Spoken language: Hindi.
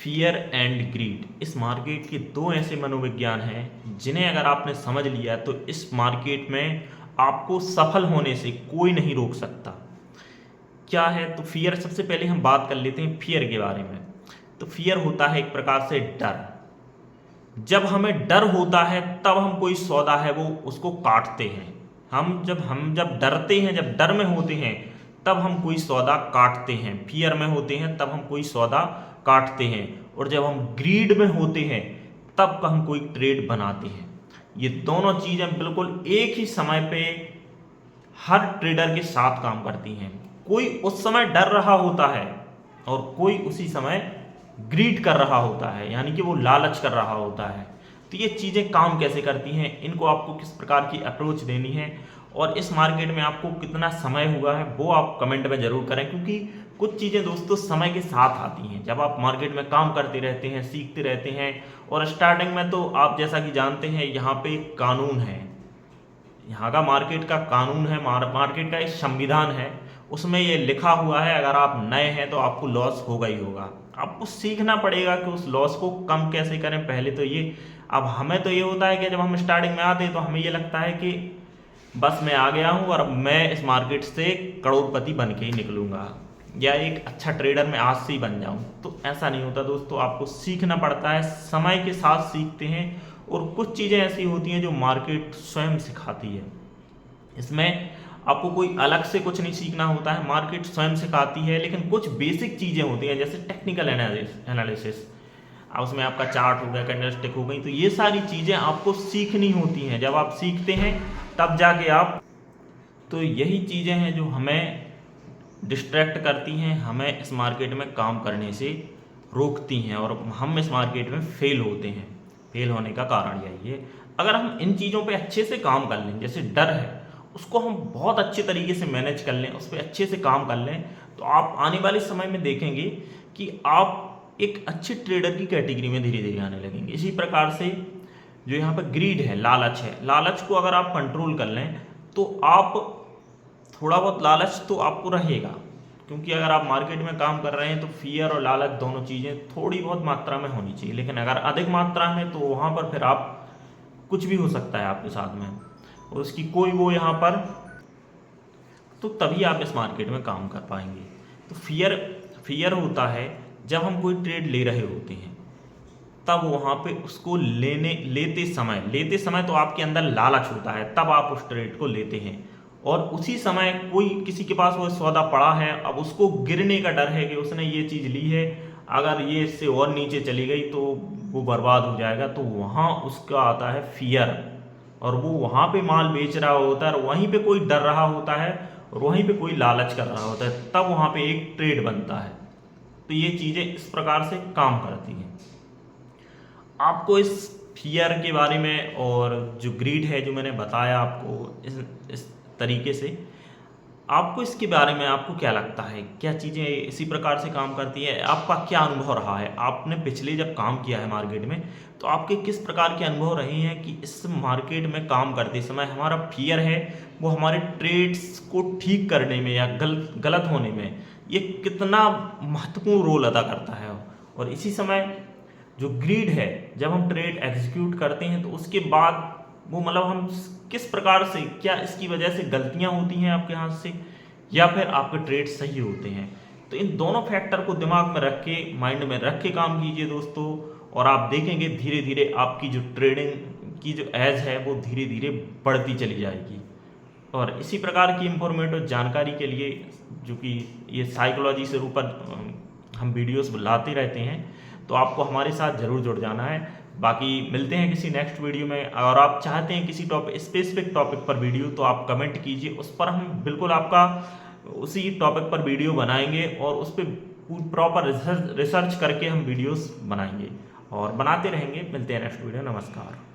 फियर एंड ग्रीड, इस मार्केट के दो ऐसे मनोविज्ञान हैं जिन्हें अगर आपने समझ लिया तो इस मार्केट में आपको सफल होने से कोई नहीं रोक सकता। क्या है तो फियर, सबसे पहले हम बात कर लेते हैं फियर के बारे में। तो फियर होता है एक प्रकार से डर। जब हमें डर होता है तब हम कोई सौदा है वो उसको काटते हैं। हम जब डरते हैं, जब डर में होते हैं तब हम कोई सौदा काटते हैं। फियर में होते हैं तब हम कोई सौदा काटते हैं, और जब हम ग्रीड में होते हैं तब हम कोई ट्रेड बनाते हैं। ये दोनों चीज़ें बिल्कुल एक ही समय पे हर ट्रेडर के साथ काम करती हैं। कोई उस समय डर रहा होता है और कोई उसी समय ग्रीड कर रहा होता है, यानी कि वो लालच कर रहा होता है। तो ये चीज़ें काम कैसे करती हैं, इनको आपको किस प्रकार की अप्रोच देनी है और इस मार्केट में आपको कितना समय हुआ है वो आप कमेंट में ज़रूर करें, क्योंकि कुछ चीज़ें दोस्तों समय के साथ आती हैं। जब आप मार्केट में काम करते रहते हैं, सीखते रहते हैं, और स्टार्टिंग में तो आप जैसा कि जानते हैं यहाँ पे एक कानून है, यहाँ का मार्केट का कानून है, मार्केट का एक संविधान है, उसमें ये लिखा हुआ है अगर आप नए हैं तो आपको लॉस होगा ही होगा। आपको सीखना पड़ेगा कि उस लॉस को कम कैसे करें। पहले तो ये, अब हमें तो ये होता है कि जब हम स्टार्टिंग में आते हैं तो हमें ये लगता है कि बस मैं आ गया हूँ और अब मैं इस मार्केट से करोड़पति बन के ही निकलूँगा, या एक अच्छा ट्रेडर मैं आज से ही बन जाऊँ। तो ऐसा नहीं होता दोस्तों, आपको सीखना पड़ता है, समय के साथ सीखते हैं। और कुछ चीज़ें ऐसी होती हैं जो मार्केट स्वयं सिखाती है। इसमें आपको कोई अलग से कुछ नहीं सीखना होता है, मार्केट स्वयं सिखाती है। लेकिन कुछ बेसिक चीज़ें होती हैं जैसे टेक्निकल एनालिसिस, उसमें आपका चार्ट हो गया, कैंडलस्टिक हो गई, तो ये सारी चीज़ें आपको सीखनी होती हैं। जब आप सीखते हैं तब जाके आप, तो यही चीज़ें हैं जो हमें डिस्ट्रैक्ट करती हैं, हमें इस मार्केट में काम करने से रोकती हैं और हम इस मार्केट में फेल होते हैं। फेल होने का कारण यही है। अगर हम इन चीज़ों पे अच्छे से काम कर लें, जैसे डर है उसको हम बहुत अच्छे तरीके से मैनेज कर लें, उस पर अच्छे से काम कर लें, तो आप आने वाले समय में देखेंगे कि आप एक अच्छे ट्रेडर की कैटेगरी में धीरे धीरे आने लगेंगे। इसी प्रकार से जो यहाँ पर ग्रीड है, लालच है, लालच को अगर आप कंट्रोल कर लें तो आप, थोड़ा बहुत लालच तो आपको रहेगा, क्योंकि अगर आप मार्केट में काम कर रहे हैं तो फियर और लालच दोनों चीज़ें थोड़ी बहुत मात्रा में होनी चाहिए। लेकिन अगर अधिक मात्रा में तो वहाँ पर फिर आप, कुछ भी हो सकता है आपके साथ में और उसकी कोई वो यहाँ पर, तो तभी आप इस मार्केट में काम कर पाएंगे। तो फियर होता है जब हम कोई ट्रेड ले रहे होते हैं, तब वहाँ पे उसको लेते समय तो आपके अंदर लालच होता है, तब आप उस ट्रेड को लेते हैं। और उसी समय कोई किसी के पास वो सौदा पड़ा है, अब उसको गिरने का डर है कि उसने ये चीज़ ली है, अगर ये इससे और नीचे चली गई तो वो बर्बाद हो जाएगा, तो वहाँ उसका आता है फियर, और वो वहाँ पे माल बेच रहा होता है और वहीं पे कोई डर रहा होता है और वहीं पे कोई लालच कर रहा होता है, तब वहाँ पे एक ट्रेड बनता है। तो ये चीज़ें इस प्रकार से काम करती हैं। आपको इस फियर के बारे में और जो ग्रीड है जो मैंने बताया आपको इस तरीके से, आपको इसके बारे में आपको क्या लगता है, क्या चीज़ें इसी प्रकार से काम करती है, आपका क्या अनुभव रहा है? आपने पिछले जब काम किया है मार्केट में तो आपके किस प्रकार के अनुभव रहे हैं कि इस मार्केट में काम करते समय हमारा फियर है वो हमारे ट्रेड्स को ठीक करने में या गलत होने में ये कितना महत्वपूर्ण रोल अदा करता है? और इसी समय जो ग्रीड है, जब हम ट्रेड एग्जीक्यूट करते हैं तो उसके बाद वो, मतलब हम किस प्रकार से, क्या इसकी वजह से गलतियां होती हैं आपके हाथ से या फिर आपके ट्रेड सही होते हैं? तो इन दोनों फैक्टर को दिमाग में रख के, माइंड में रख के काम कीजिए दोस्तों, और आप देखेंगे धीरे धीरे आपकी जो ट्रेडिंग की जो एज है वो धीरे धीरे बढ़ती चली जाएगी। और इसी प्रकार की इंफॉर्मेटिव जानकारी के लिए, जो कि ये साइकोलॉजी से ऊपर हम वीडियोस लाते रहते हैं, तो आपको हमारे साथ ज़रूर जुड़ जाना है। बाकी मिलते हैं किसी नेक्स्ट वीडियो में। अगर आप चाहते हैं किसी स्पेसिफिक टॉपिक पर वीडियो, तो आप कमेंट कीजिए, उस पर हम बिल्कुल आपका उसी टॉपिक पर वीडियो बनाएंगे और उस पर प्रॉपर रिसर्च करके हम वीडियोस बनाएंगे और बनाते रहेंगे। मिलते हैं नेक्स्ट वीडियो। नमस्कार।